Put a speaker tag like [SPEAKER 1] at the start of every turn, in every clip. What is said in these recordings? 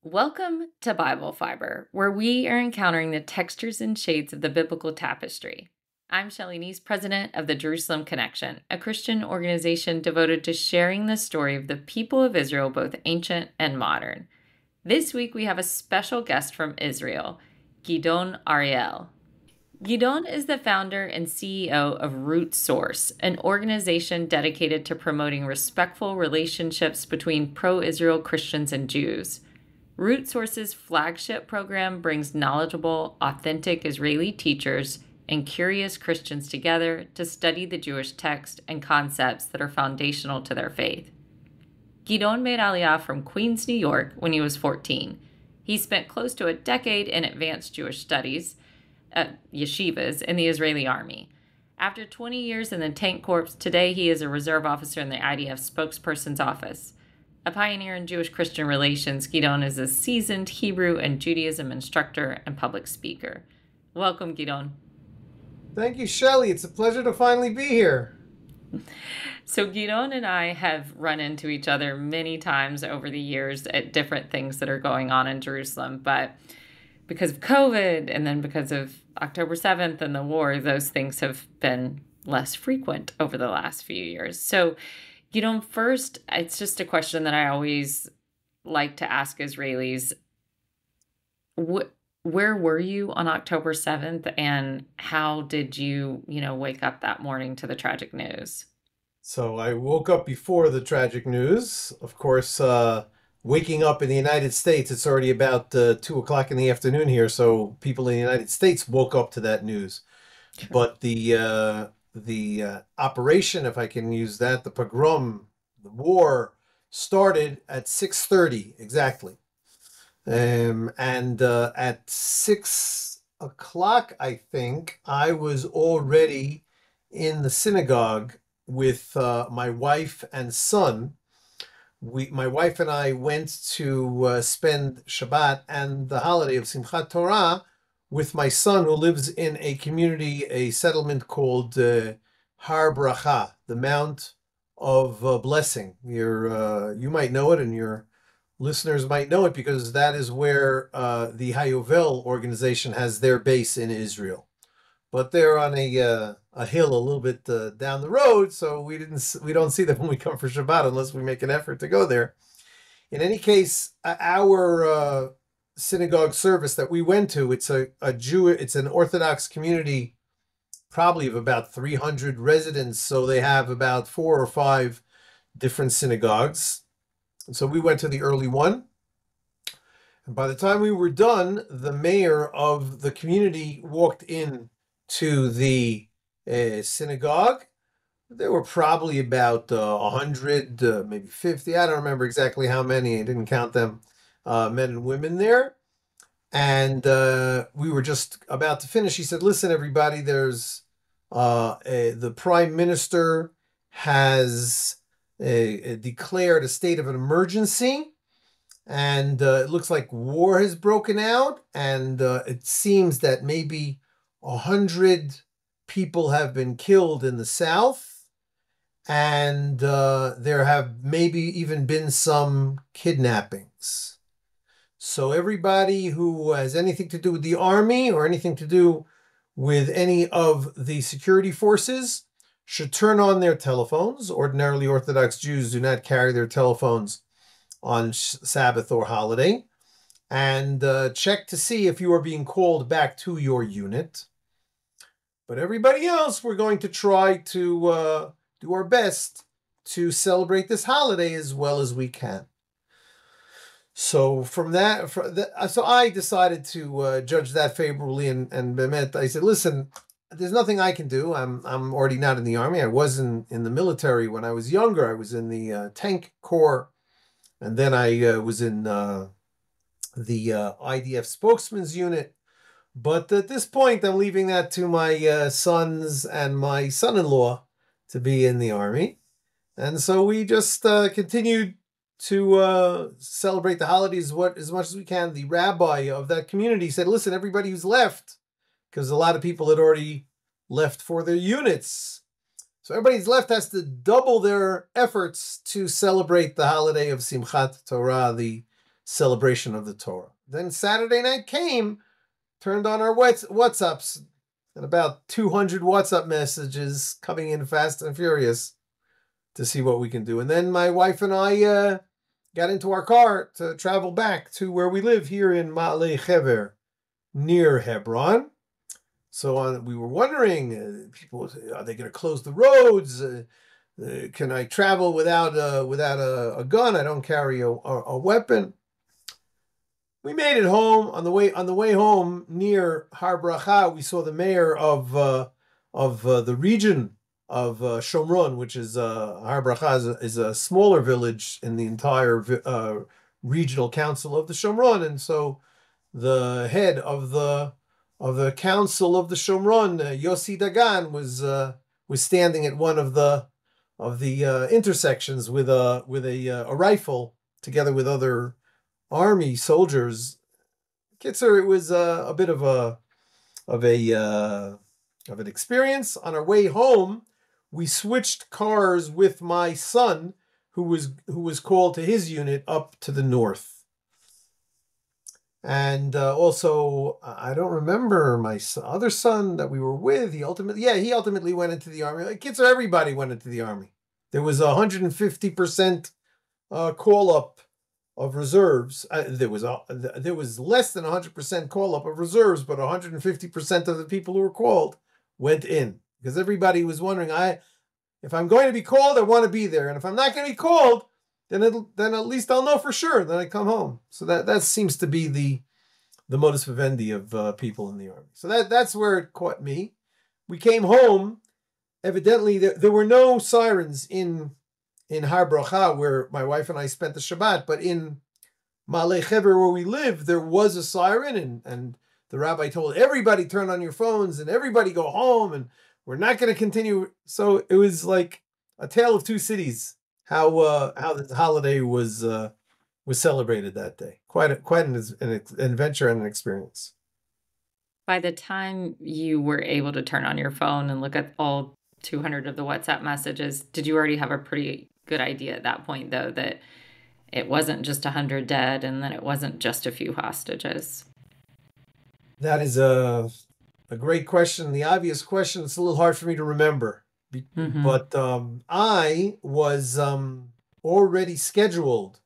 [SPEAKER 1] Welcome to Bible Fiber, where we are encountering the textures and shades of the biblical tapestry. I'm Shelley Neese, president of the Jerusalem Connection, a Christian organization devoted to sharing the story of the people of Israel, both ancient and modern. This week we have a special guest from Israel, Gidon Ariel. Gidon is the founder and CEO of Root Source, an organization dedicated to promoting respectful relationships between pro-Israel Christians and Jews. Root Source's flagship program brings knowledgeable, authentic Israeli teachers and curious Christians together to study the Jewish text and concepts that are foundational to their faith. Gidon made Aliyah from Queens, New York when he was 14. He spent close to a decade in advanced Jewish studies at Yeshivas in the Israeli army. After 20 years in the Tank Corps, today he is a reserve officer in the IDF Spokesperson's office. A pioneer in Jewish-Christian relations, Gidon is a seasoned Hebrew and Judaism instructor and public speaker. Welcome, Gidon.
[SPEAKER 2] Thank you, Shelley. It's a pleasure to finally be here.
[SPEAKER 1] So Gidon and I have run into each other many times over the years at different things that are going on in Jerusalem, but because of COVID and then because of October 7th and the war, those things have been less frequent over the last few years. So first, it's just a question that I always like to ask Israelis. Where were you on October 7th, and how did you, wake up that morning to the tragic news?
[SPEAKER 2] So I woke up before the tragic news. Of course, waking up in the United States, it's already about 2 o'clock in the afternoon here, so people in the United States woke up to that news. Sure. But the operation, if I can use that, the pogrom, the war, started at 6:30 exactly. And at 6 o'clock, I think, I was already in the synagogue with my wife and son. My wife and I went to spend Shabbat and the holiday of Simchat Torah with my son, who lives in a community, a settlement called Har Bracha, the Mount of Blessing. You might know it, and your listeners might know it, because that is where the Hayovel organization has their base in Israel. But they're on a hill a little bit down the road, so we don't see them when we come for Shabbat unless we make an effort to go there. In any case, our synagogue service that we went to, it's it's an Orthodox community, probably of about 300 residents, so they have about 4 or 5 different synagogues. And so we went to the early one, and by the time we were done, the mayor of the community walked in to the synagogue. There were probably about 100, maybe 50, I don't remember exactly how many, I didn't count them, men and women there. And we were just about to finish. He said, listen, everybody, there's the prime minister has declared a state of an emergency, and it looks like war has broken out, and it seems that maybe 100 people have been killed in the south, and there have maybe even been some kidnappings. So everybody who has anything to do with the army or anything to do with any of the security forces should turn on their telephones. Ordinarily, Orthodox Jews do not carry their telephones on Sabbath or holiday. And check to see if you are being called back to your unit. But everybody else, we're going to try to do our best to celebrate this holiday as well as we can. So so I decided to judge that favorably, and I said, listen, there's nothing I can do. I'm already not in the army. I was in the military when I was younger. I was in the Tank Corps, and then I was in the IDF Spokesman's unit. But at this point, I'm leaving that to my sons and my son-in-law to be in the army. And so we just continued to celebrate the holidays as much as we can. The rabbi of that community said, listen, everybody who's left, because a lot of people had already left for their units. So everybody who's left has to double their efforts to celebrate the holiday of Simchat Torah, the celebration of the Torah. Then Saturday night came, turned on our WhatsApps, and about 200 WhatsApp messages coming in fast and furious to see what we can do. And then my wife and I got into our car to travel back to where we live here in Ma'aleh Hever, near Hebron. So we were wondering, people, are they going to close the roads? Can I travel without a gun? I don't carry a weapon. We made it home. On the way home near Har Bracha, we saw the mayor of the region of Shomron, which is Har Bracha is a smaller village in the entire regional council of the Shomron, and so the head of the council of the Shomron, Yossi Dagan, was standing at one of the intersections with a rifle together with other army soldiers. Kitzer, it was a bit of an experience. On our way home, we switched cars with my son, who was called to his unit up to the north. And also, I don't remember my other son that we were with. He ultimately went into the army. Kitzer, everybody went into the army. There was 150% call up of reserves. There was less than 100% call up of reserves, but 150% of the people who were called went in, because everybody was wondering, if I'm going to be called, I want to be there, and if I'm not going to be called, then at least I'll know for sure. Then I come home. So that seems to be the modus vivendi of people in the army. So that's where it caught me. We came home. Evidently, there were no sirens in Har Bracha, where my wife and I spent the Shabbat, but in Ma'aleh Hever, where we live, there was a siren, and the rabbi told everybody, turn on your phones and everybody go home, and we're not going to continue. So it was like a tale of two cities, how the holiday was celebrated that day. Quite an adventure and an experience.
[SPEAKER 1] By the time you were able to turn on your phone and look at all 200 of the WhatsApp messages, did you already have a pretty good idea at that point, though, that it wasn't just 100 dead and that it wasn't just a few hostages?
[SPEAKER 2] That is a great question. The obvious question, it's a little hard for me to remember. Mm-hmm. But I was already scheduled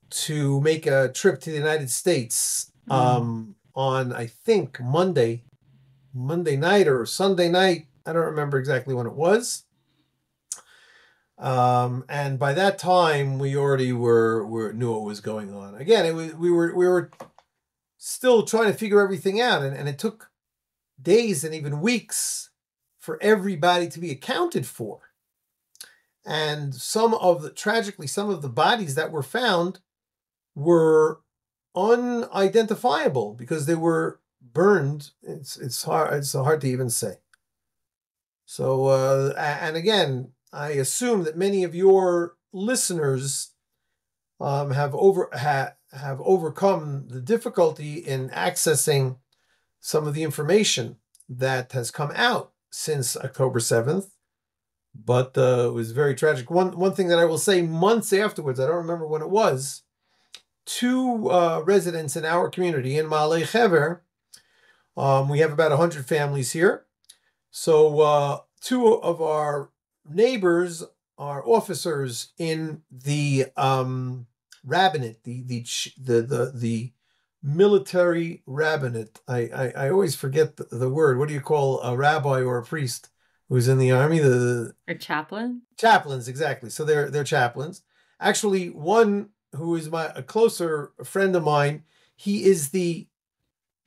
[SPEAKER 2] to make a trip to the United States on, I think, Monday night or Sunday night. I don't remember exactly when it was. And by that time, we already knew what was going on. Again, we were still trying to figure everything out, and it took days and even weeks for everybody to be accounted for. And tragically, some of the bodies that were found were unidentifiable because they were burned. It's hard to even say. So, and again, I assume that many of your listeners have overcome the difficulty in accessing some of the information that has come out since October 7th. But it was very tragic. One thing that I will say, months afterwards, I don't remember when it was, two residents in our community in Ma'aleh Hever, we have about 100 families here. So two of our neighbors are officers in the rabbinate, the military rabbinate. I always forget the word. What do you call a rabbi or a priest who's in the army?
[SPEAKER 1] A chaplain?
[SPEAKER 2] Chaplains, exactly. So they're chaplains. Actually, one who is a closer friend of mine, he is the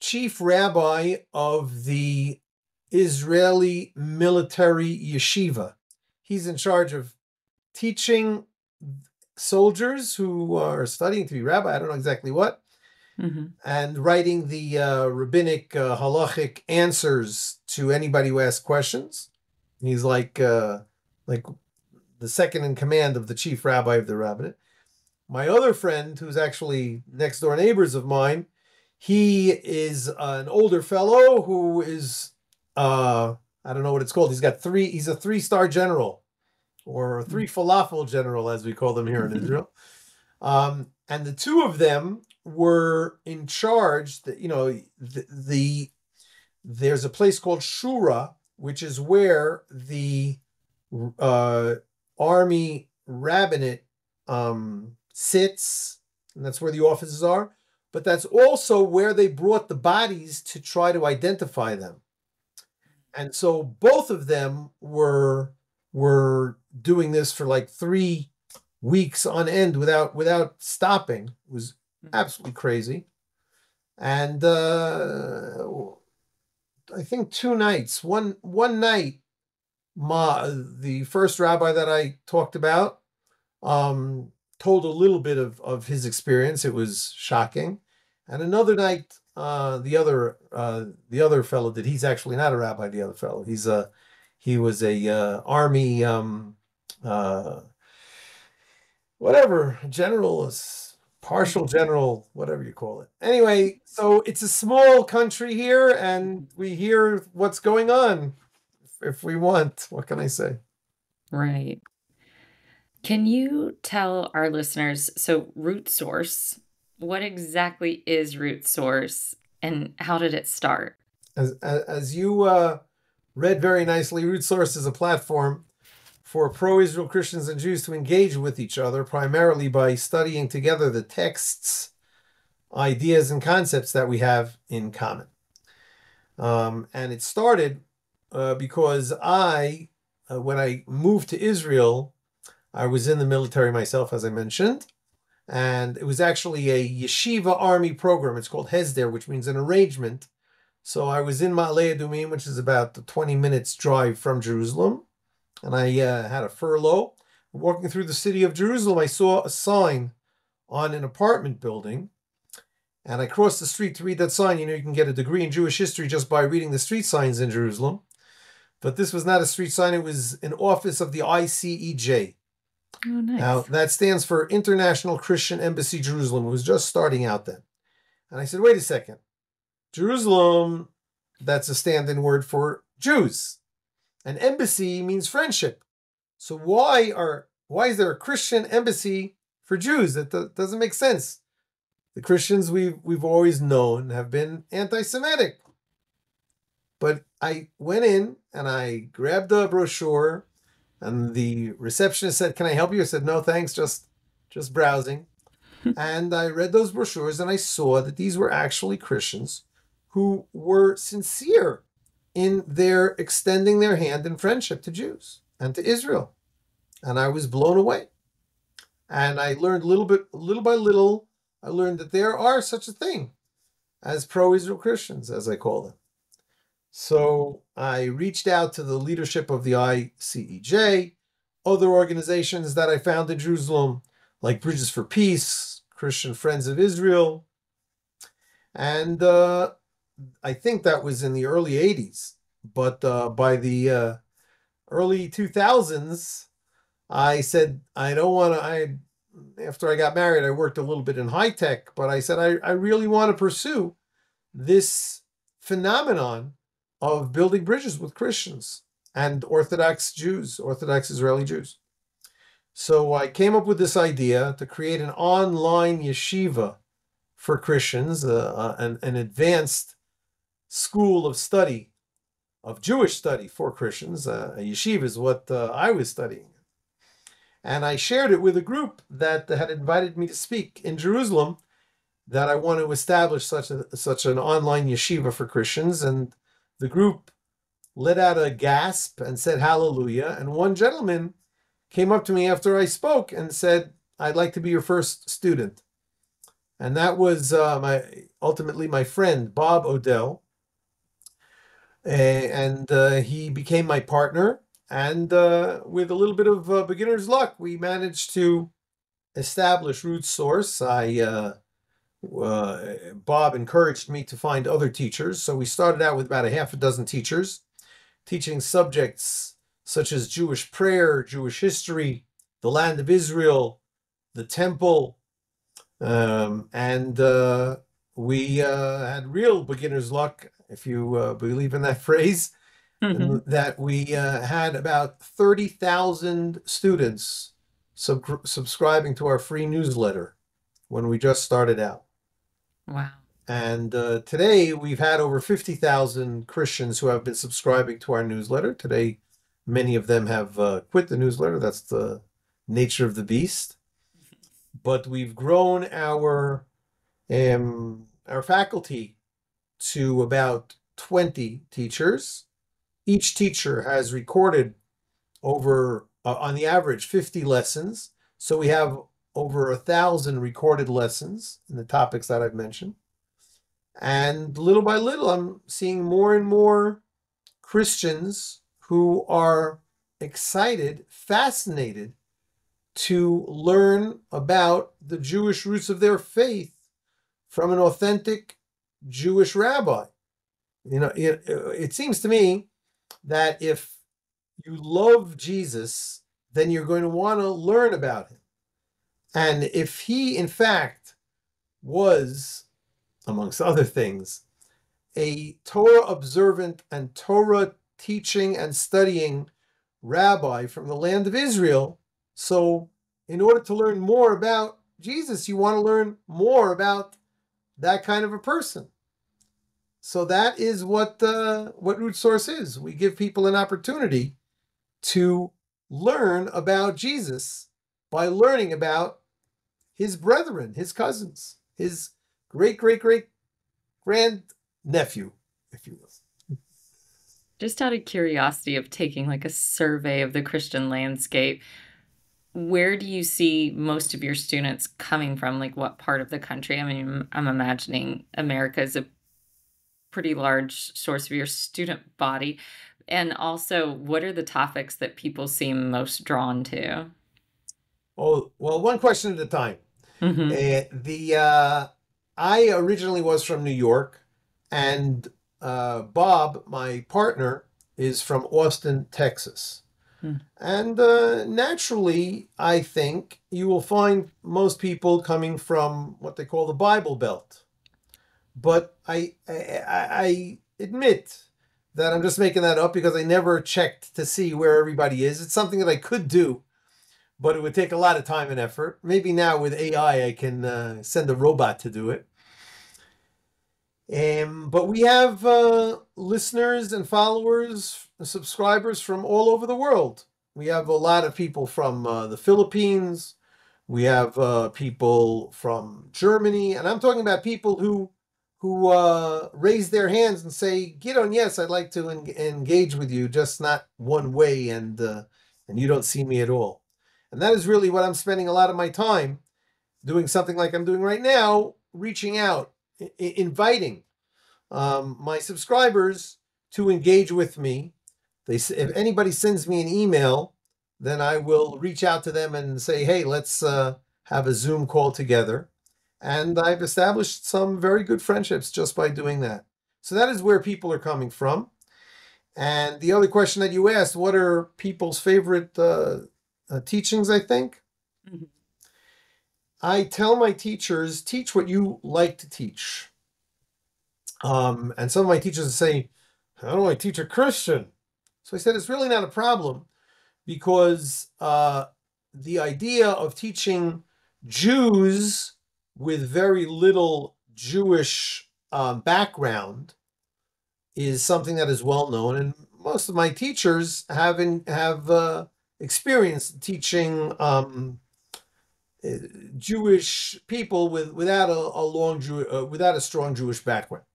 [SPEAKER 2] chief rabbi of the Israeli military yeshiva. He's in charge of teaching soldiers who are studying to be rabbi, I don't know exactly what, and writing the rabbinic halachic answers to anybody who asks questions. He's like the second in command of the chief rabbi of the rabbinate. My other friend, who's actually next door neighbors of mine, he is an older fellow who is, I don't know what it's called. He's a 3-star general, or a 3 falafel general, as we call them here in Israel. And the two of them were in charge. There's a place called Shura, which is where the army rabbinate sits, and that's where the offices are. But that's also where they brought the bodies to try to identify them. And so both of them were doing this for like 3 weeks on end without stopping. It was absolutely crazy. And I think 2 nights. One night, the first rabbi that I talked about told a little bit of his experience. It was shocking. And another night, the other fellow did. He's actually not a rabbi. The other fellow, he was a army whatever general, partial general, whatever you call it. Anyway, so it's a small country here, and we hear what's going on if we want. What can I say?
[SPEAKER 1] Right. Can you tell our listeners, so Root Source, what exactly is Root Source and how did it start?
[SPEAKER 2] As you read very nicely, Root Source is a platform for pro-Israel Christians and Jews to engage with each other, primarily by studying together the texts, ideas, and concepts that we have in common. And it started because when I moved to Israel, I was in the military myself, as I mentioned, and it was actually a yeshiva army program. It's called Hesder, which means an arrangement. So I was in Ma'ale Adumim, which is about 20 minutes drive from Jerusalem, and I had a furlough. Walking through the city of Jerusalem, I saw a sign on an apartment building, and I crossed the street to read that sign. You know, you can get a degree in Jewish history just by reading the street signs in Jerusalem. But this was not a street sign. It was an office of the ICEJ.
[SPEAKER 1] Oh, nice.
[SPEAKER 2] Now, that stands for International Christian Embassy Jerusalem. It was just starting out then. And I said, wait a second. Jerusalem, that's a stand-in word for Jews. An embassy means friendship. So why is there a Christian embassy for Jews? That doesn't make sense. The Christians we've always known have been anti-Semitic. But I went in and I grabbed a brochure, and the receptionist said, "Can I help you?" I said, "No, thanks, just browsing." And I read those brochures and I saw that these were actually Christians who were sincere in their extending their hand in friendship to Jews and to Israel. And I was blown away. And I learned little by little, I learned that there are such a thing as pro-Israel Christians, as I call them. So I reached out to the leadership of the ICEJ, other organizations that I found in Jerusalem, like Bridges for Peace, Christian Friends of Israel. And I think that was in the early 80s. But by the early 2000s, I said, after I got married, I worked a little bit in high tech, but I said, I really want to pursue this phenomenon of building bridges with Christians and Orthodox Jews, Orthodox Israeli Jews. So I came up with this idea to create an online yeshiva for Christians, an advanced school of study, of Jewish study for Christians. A yeshiva is what I was studying. And I shared it with a group that had invited me to speak in Jerusalem, that I want to establish such an online yeshiva for Christians. And the group let out a gasp and said hallelujah. And one gentleman came up to me after I spoke and said, "I'd like to be your first student." And that was ultimately my friend, Bob Odell. And he became my partner. And with a little bit of beginner's luck, we managed to establish Root Source. Bob encouraged me to find other teachers. So we started out with about a half a dozen teachers, teaching subjects such as Jewish prayer, Jewish history, the land of Israel, the temple. And we had real beginner's luck, if you believe in that phrase, that we had about 30,000 students subscribing to our free newsletter when we just started out.
[SPEAKER 1] Wow.
[SPEAKER 2] And today we've had over 50,000 Christians who have been subscribing to our newsletter. Today, many of them have quit the newsletter. That's the nature of the beast. But we've grown our faculty to about 20 teachers. Each teacher has recorded over, on the average, 50 lessons. So we have over 1,000 recorded lessons in the topics that I've mentioned. And little by little, I'm seeing more and more Christians who are excited, fascinated to learn about the Jewish roots of their faith from an authentic Jewish rabbi. It seems to me that if you love Jesus, then you're going to want to learn about him. And if he, in fact, was, amongst other things, a Torah observant and Torah teaching and studying rabbi from the land of Israel, so in order to learn more about Jesus, you want to learn more about that kind of a person. So that is what Root Source is. We give people an opportunity to learn about Jesus by learning about his brethren, his cousins, his great-great-great-grand-nephew, if you will.
[SPEAKER 1] Just out of curiosity of taking like a survey of the Christian landscape, where do you see most of your students coming from? Like what part of the country? I mean, I'm imagining America is a pretty large source of your student body. And also, what are the topics that people seem most drawn to?
[SPEAKER 2] Oh, well, one question at a time.
[SPEAKER 1] Mm-hmm.
[SPEAKER 2] I originally was from New York, and Bob, my partner, is from Austin, Texas. And naturally, I think you will find most people coming from what they call the Bible Belt. But I admit that I'm just making that up because I never checked to see where everybody is. It's something that I could do, but it would take a lot of time and effort. Maybe now with AI, I can send a robot to do it. But we have listeners and followers, subscribers from all over the world. We have a lot of people from the Philippines. We have people from Germany, and I'm talking about people who raise their hands and say, "Gidon, yes, I'd like to engage with you, just not one way, and you don't see me at all." And that is really what I'm spending a lot of my time doing, something like I'm doing right now, reaching out, inviting my subscribers to engage with me. If anybody sends me an email, then I will reach out to them and say, "Hey, let's have a Zoom call together." And I've established some very good friendships just by doing that. So that is where people are coming from. And the other question that you asked, what are people's favorite teachings, I think?
[SPEAKER 1] Mm-hmm.
[SPEAKER 2] I tell my teachers, teach what you like to teach. And some of my teachers say, "How do I teach a Christian?" So I said, it's really not a problem, because the idea of teaching Jews with very little Jewish background is something that is well known, and most of my teachers have experience teaching Jewish people without a strong Jewish background.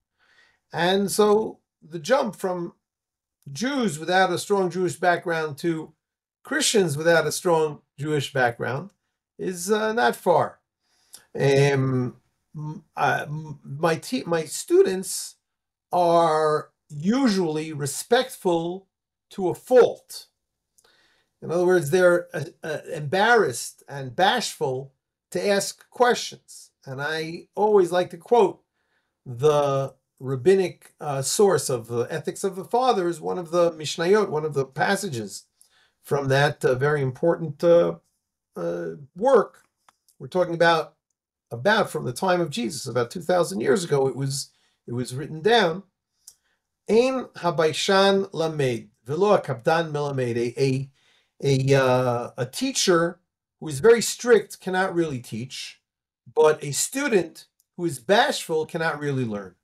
[SPEAKER 2] And so the jump from Jews without a strong Jewish background to Christians without a strong Jewish background is not far. My students are usually respectful to a fault. In other words, they're embarrassed and bashful to ask questions. And I always like to quote the rabbinic source of the Ethics of the Fathers, one of the Mishnayot, one of the passages from that very important work. We're talking about from the time of Jesus, about 2,000 years ago. It was written down. Ein habayshan lamed velo hakapdan melamed. A teacher who is very strict cannot really teach, but a student who is bashful cannot really learn.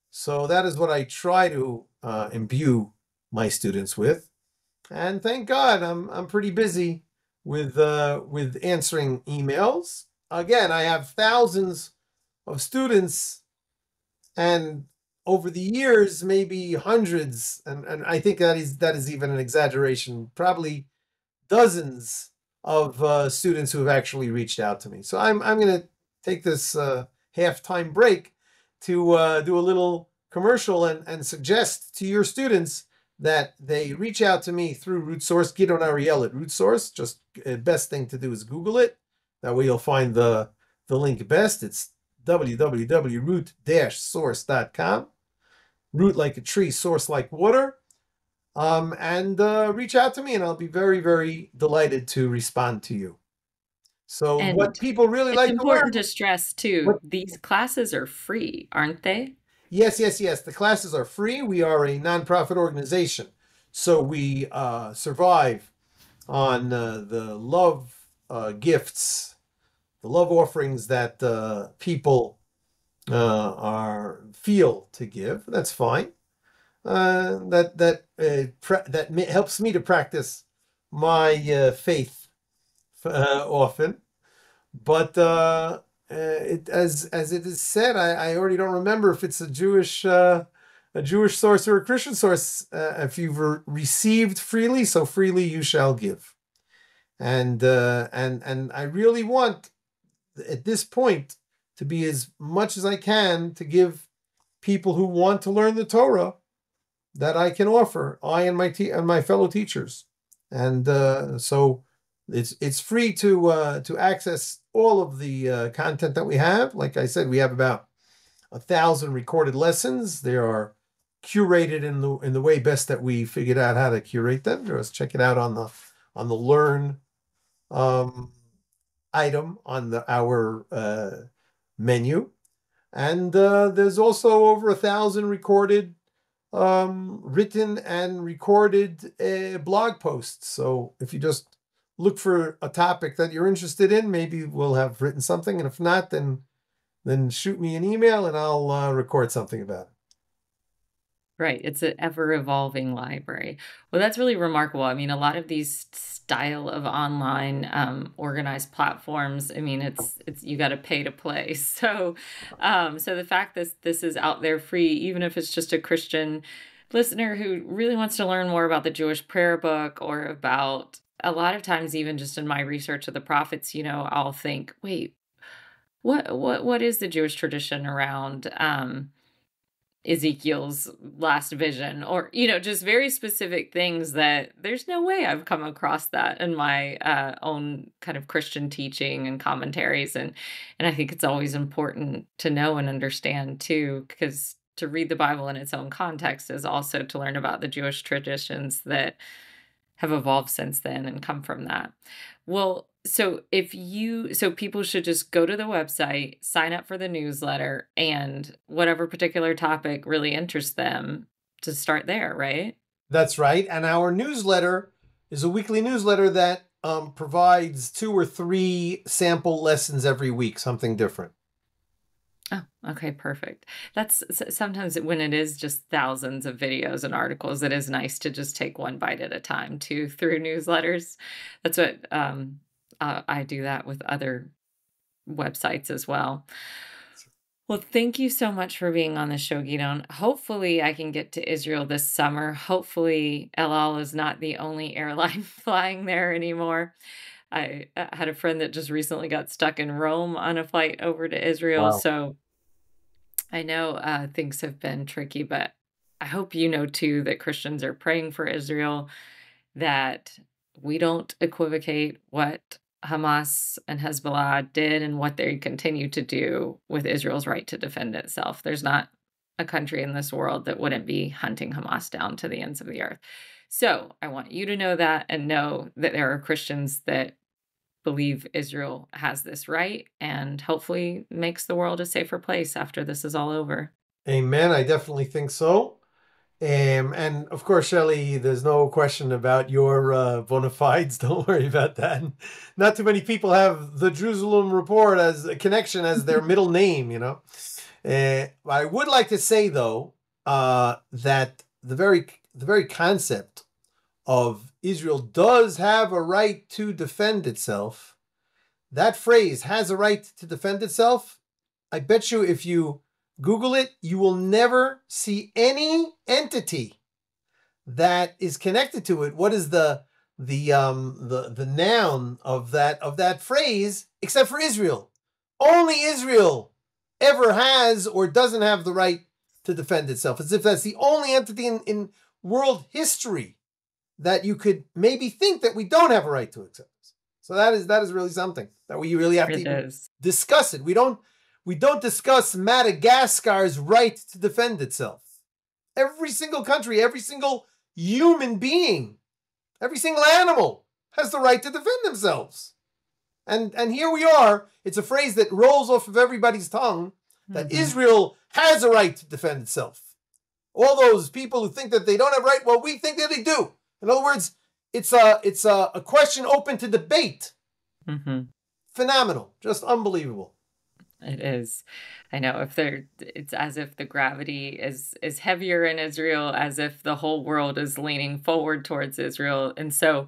[SPEAKER 2] So that is what I try to imbue my students with. And thank God I'm pretty busy with answering emails. Again, I have thousands of students, and over the years, maybe hundreds, and I think that is even an exaggeration, probably dozens of students who have actually reached out to me. So I'm going to take this halftime break to do a little commercial and suggest to your students that they reach out to me through Root Source, Gidon Ariel at Root Source. Just best thing to do is Google it. That way you'll find the link best. It's www.root-source.com. Root like a tree, source like water. And reach out to me, and I'll be very, very delighted to respond to you. So, what
[SPEAKER 1] And
[SPEAKER 2] people really
[SPEAKER 1] it's
[SPEAKER 2] like to learn,
[SPEAKER 1] important to stress too,
[SPEAKER 2] what,
[SPEAKER 1] these classes are free, aren't they?
[SPEAKER 2] yes, yes, yes, the classes are free. We are a nonprofit organization, so we survive on the love gifts, the love offerings that people feel to give. That's fine. That helps me to practice my faith often. But as it is said, I already don't remember if it's a Jewish source or a Christian source. If you've received freely, so freely you shall give. And I really want at this point to be as much as I can to give people who want to learn the Torah that I can offer, I and my fellow teachers, and so it's free to access all of the content that we have. Like I said, we have about 1,000 recorded lessons. They are curated in the way best that we figured out how to curate them. Just check it out on the learn um, item on our menu, and there's also over 1,000 recorded written and recorded blog posts. So if you just look for a topic that you're interested in, maybe we'll have written something, and if not, then shoot me an email and I'll record something about it.
[SPEAKER 1] Right. It's an ever evolving library. Well, that's really remarkable. I mean, a lot of these style of online organized platforms, I mean, it's you got to pay to play. So the fact that this is out there free, even if it's just a Christian listener who really wants to learn more about the Jewish prayer book, or about, a lot of times, even just in my research of the prophets, I'll think, wait, what is the Jewish tradition around Ezekiel's last vision, or just very specific things that there's no way I've come across that in my own kind of Christian teaching and commentaries. And I think it's always important to know and understand too, because to read the Bible in its own context is also to learn about the Jewish traditions that have evolved since then and come from that. Well, so people should just go to the website, sign up for the newsletter, and whatever particular topic really interests them, to start there, right?
[SPEAKER 2] That's right. And our newsletter is a weekly newsletter that provides 2 or 3 sample lessons every week, something different.
[SPEAKER 1] Oh, okay, perfect. That's sometimes when it is just thousands of videos and articles, it is nice to just take one bite at a time too through newsletters. That's what I do that with other websites as well. Well, thank you so much for being on the show, Gidon. Hopefully, I can get to Israel this summer. Hopefully, El Al is not the only airline flying there anymore. I had a friend that just recently got stuck in Rome on a flight over to Israel.
[SPEAKER 2] Wow.
[SPEAKER 1] So I know things have been tricky, but I hope you know too that Christians are praying for Israel, that we don't equivocate what Hamas and Hezbollah did and what they continue to do with Israel's right to defend itself. There's not a country in this world that wouldn't be hunting Hamas down to the ends of the earth. So I want you to know that, and know that there are Christians that believe Israel has this right, and hopefully makes the world a safer place after this is all over.
[SPEAKER 2] Amen. I definitely think so. And of course, Shelley, there's no question about your bona fides. Don't worry about that. Not too many people have the Jerusalem Report as a connection as their middle name, you know. I would like to say, though, that the very concept of Israel does have a right to defend itself. That phrase, has a right to defend itself, I bet you if you Google it, you will never see any entity that is connected to it. What is the noun of that phrase, except for Israel? Only Israel ever has or doesn't have the right to defend itself, as if that's the only entity in world history that you could maybe think that we don't have a right to accept. So that is really something that we really have to
[SPEAKER 1] It
[SPEAKER 2] even
[SPEAKER 1] is.
[SPEAKER 2] discuss it. We don't discuss Madagascar's right to defend itself. Every single country, every single human being, every single animal has the right to defend themselves. And here we are. It's a phrase that rolls off of everybody's tongue that Israel has a right to defend itself. All those people who think that they don't have a right, well, we think that they do. In other words, it's a question open to debate.
[SPEAKER 1] Mm-hmm.
[SPEAKER 2] Phenomenal, just unbelievable.
[SPEAKER 1] It is. I know it's as if the gravity is heavier in Israel, as if the whole world is leaning forward towards Israel. And so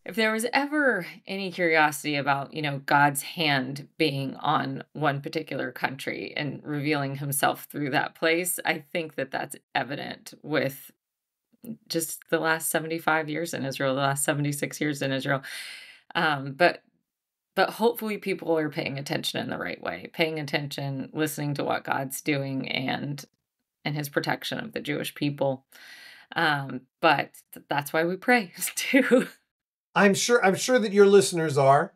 [SPEAKER 1] if there was ever any curiosity about, God's hand being on one particular country and revealing himself through that place, I think that that's evident with just the last 75 years in Israel, the last 76 years in Israel. But hopefully people are paying attention in the right way, paying attention, listening to what God's doing and his protection of the Jewish people. But that's why we pray too.
[SPEAKER 2] I'm sure that your listeners are.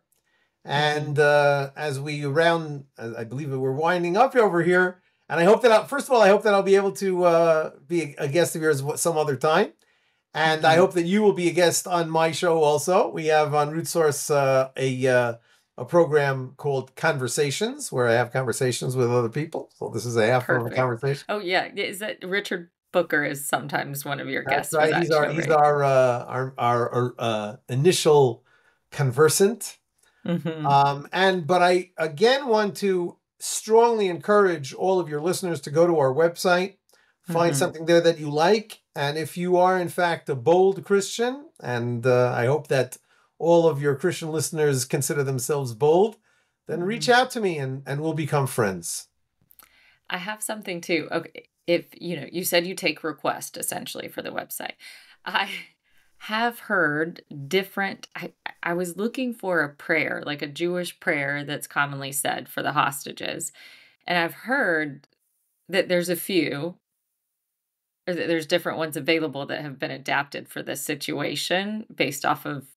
[SPEAKER 2] And as we round, I believe that we're winding up over here. And I hope that, first of all, I hope that I'll be able to be a guest of yours some other time. And I hope that you will be a guest on my show also. We have on Root Source a program called Conversations, where I have conversations with other people. So this is a half of a conversation.
[SPEAKER 1] Oh, yeah. Is that Richard Booker is sometimes one of your guests?
[SPEAKER 2] That's right.
[SPEAKER 1] For that
[SPEAKER 2] He's
[SPEAKER 1] show,
[SPEAKER 2] right? our initial conversant. But I again want to strongly encourage all of your listeners to go to our website, find something there that you like. And if you are in fact a bold Christian, and I hope that all of your Christian listeners consider themselves bold, then reach out to me and we'll become friends.
[SPEAKER 1] I have something too. Okay. If you said you take requests essentially for the website. I have heard different, I was looking for a prayer, like a Jewish prayer that's commonly said for the hostages. And I've heard that there's a few, or that there's different ones available that have been adapted for this situation based off of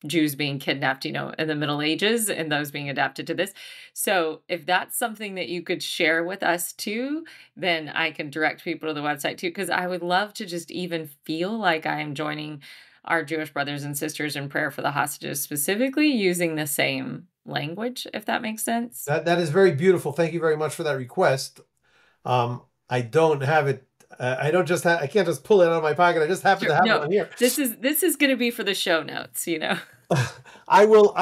[SPEAKER 1] Jews being kidnapped, in the Middle Ages, and those being adapted to this. So if that's something that you could share with us too, then I can direct people to the website too, because I would love to just even feel like I am joining our Jewish brothers and sisters in prayer for the hostages, specifically using the same language, if that makes sense.
[SPEAKER 2] That is very beautiful. Thank you very much for that request. I don't have it. I can't just pull it out of my pocket. I just happen to have it on here.
[SPEAKER 1] This is going to be for the show notes,
[SPEAKER 2] I will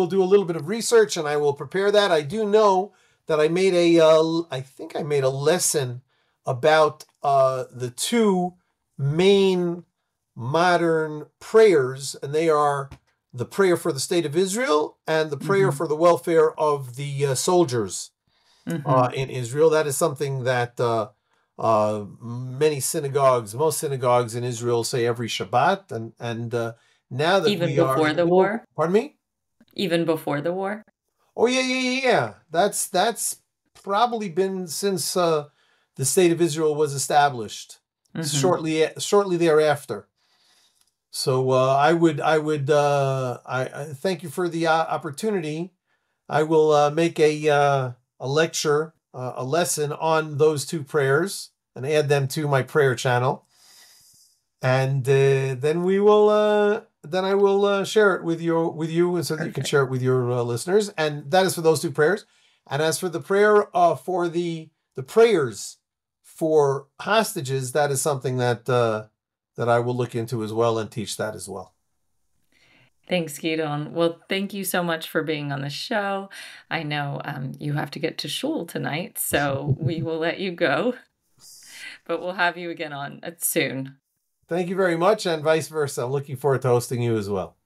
[SPEAKER 2] do a little bit of research and I will prepare that. I do know that I think I made a lesson about the two main modern prayers, and they are the prayer for the state of Israel and the prayer for the welfare of the soldiers in Israel. That is something that most synagogues in Israel say every Shabbat, and now that
[SPEAKER 1] even before the war.
[SPEAKER 2] Pardon me?
[SPEAKER 1] Even before the war.
[SPEAKER 2] Oh yeah. That's probably been since the state of Israel was established. Shortly thereafter. So I thank you for the opportunity. I will make a lecture, a lesson on those two prayers, and add them to my prayer channel. And then I will share it with you, so that you can share it with your listeners. And that is for those two prayers. And as for the prayer for the prayers for hostages, that is something that I will look into as well and teach that as well.
[SPEAKER 1] Thanks, Gidon. Well, thank you so much for being on the show. I know you have to get to shul tonight, so we will let you go, but we'll have you again on soon.
[SPEAKER 2] Thank you very much, and vice versa. I'm looking forward to hosting you as well.